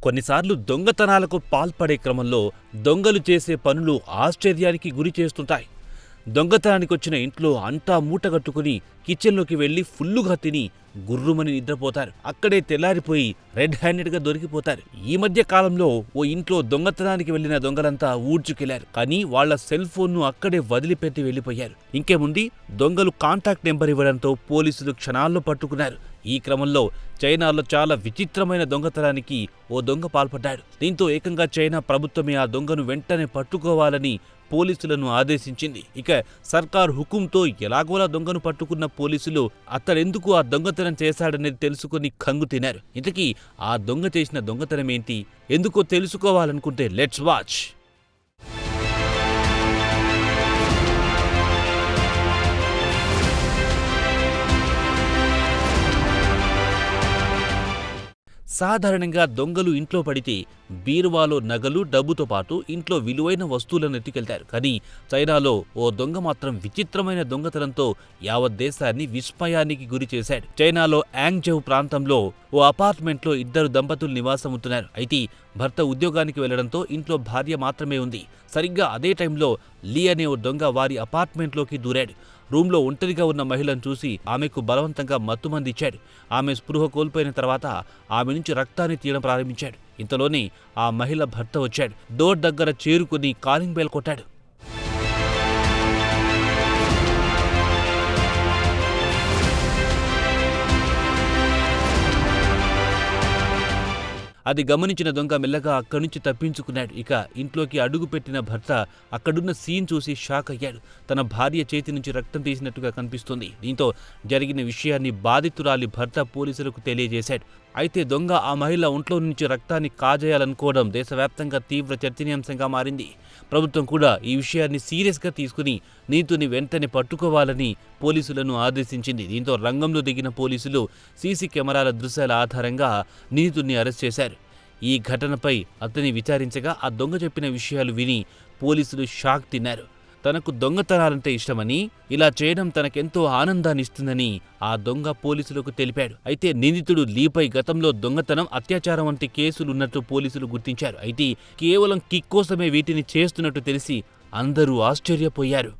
కొన్నిసార్లు దొంగతనాలకు పాల్పడే క్రమంలో దొంగలు చేసే పనులు ఆశ్చర్యానికి గురి చేస్తుంటాయి. దొంగతనానికొచ్చిన ఇంట్లో అంతా మూటగట్టుకుని కిచెన్లోకి వెళ్లి ఫుల్లుగా తిని గుర్రుమని నిద్రపోతారు. అక్కడే తెల్లారిపోయి రెడ్ హ్యాండెడ్గా దొరికిపోతారు. ఈ మధ్య కాలంలో ఓ ఇంట్లో దొంగతనానికి వెళ్లిన దొంగలంతా ఊడ్చుకెళ్లారు. కానీ వాళ్ల సెల్ ఫోన్ను అక్కడే వదిలిపెట్టి వెళ్లిపోయారు. ఇంకేముంది, దొంగలు కాంటాక్ట్ నెంబర్ ఇవ్వడంతో పోలీసులు క్షణాల్లో పట్టుకున్నారు. ఈ క్రమంలో చైనాలో చాలా విచిత్రమైన దొంగతనానికి ఓ దొంగ పాల్పడ్డాడు. దీంతో ఏకంగా చైనా ప్రభుత్వమే ఆ దొంగను వెంటనే పట్టుకోవాలని పోలీసులను ఆదేశించింది. ఇక సర్కార్ హుకుంతో ఎలాగోలా దొంగను పట్టుకున్న పోలీసులు అతడెందుకు ఆ దొంగతనం చేశాడనేది తెలుసుకుని కంగు తినారు. ఇంతకీ ఆ దొంగ చేసిన దొంగతనం ఏంటి, ఎందుకో తెలుసుకోవాలనుకుంటే లెట్స్ వాచ్. సాధారణంగా దొంగలు ఇంట్లో పడితే బీరువాలో నగలు, డబ్బుతో పాటు ఇంట్లో విలువైన వస్తువులను ఎత్తుకెళ్తారు. కానీ చైనాలో ఓ దొంగ మాత్రం విచిత్రమైన దొంగతనంతో యావత్ దేశాన్ని విస్మయానికి గురి చేశాడు. చైనాలో యాంగ్జౌ ప్రాంతంలో ఓ అపార్ట్మెంట్లో ఇద్దరు దంపతులు నివాసముంటున్నారు. అయితే భర్త ఉద్యోగానికి వెళ్లడంతో ఇంట్లో భార్య మాత్రమే ఉంది. సరిగ్గా అదే టైంలో లీ అనే ఓ దొంగ వారి అపార్ట్మెంట్లోకి దూరాడు. రూమ్లో ఒంటరిగా ఉన్న మహిళను చూసి ఆమెకు బలవంతంగా మత్తుమందిచ్చాడు. ఆమె స్పృహ కోల్పోయిన తర్వాత ఆమె నుంచి రక్తాన్ని తీయడం ప్రారంభించాడు. ఇంతలోనే ఆ మహిళ భర్త వచ్చాడు. డోర్ దగ్గర చేరుకుని కాలింగ్ బెల్ కొట్టాడు. అది గమనించిన దొంగ మెల్లగా అక్కడి నుంచి తప్పించుకున్నాడు. ఇక ఇంట్లోకి అడుగుపెట్టిన భర్త అక్కడున్న సీన్ చూసి షాక్ అయ్యాడు. తన భార్య చేతి నుంచి రక్తం తీసినట్టుగా కనిపిస్తుంది. దీంతో జరిగిన విషయాన్ని బాధితురాలి భర్త పోలీసులకు తెలియజేశాడు. అయితే దొంగ ఆ మహిళ ఒంట్లో నుంచి రక్తాన్ని కాజేయాలనుకోవడం దేశవ్యాప్తంగా తీవ్ర చర్చనీయాంశంగా మారింది. ప్రభుత్వం కూడా ఈ విషయాన్ని సీరియస్గా తీసుకుని నిందితుని వెంటనే పట్టుకోవాలని పోలీసులను ఆదేశించింది. దీంతో రంగంలో దిగిన పోలీసులు సీసీ కెమెరాల దృశ్యాల ఆధారంగా నిందితుడిని అరెస్ట్ చేశారు. ఈ ఘటనపై అతన్ని విచారించగా ఆ దొంగ చెప్పిన విషయాలు విని పోలీసులు షాక్ తిన్నారు. తనకు దొంగతనాలంటే ఇష్టమని, ఇలా చేయడం తనకెంతో ఆనందాన్ని ఇస్తుందని ఆ దొంగ పోలీసులకు తెలిపాడు. అయితే నిందితుడు లీపై గతంలో దొంగతనం, అత్యాచారం వంటి కేసులున్నట్టు పోలీసులు గుర్తించారు. అయితే కేవలం కిక్ కోసమే వీటిని చేస్తున్నట్టు తెలిసి అందరూ ఆశ్చర్యపోయారు.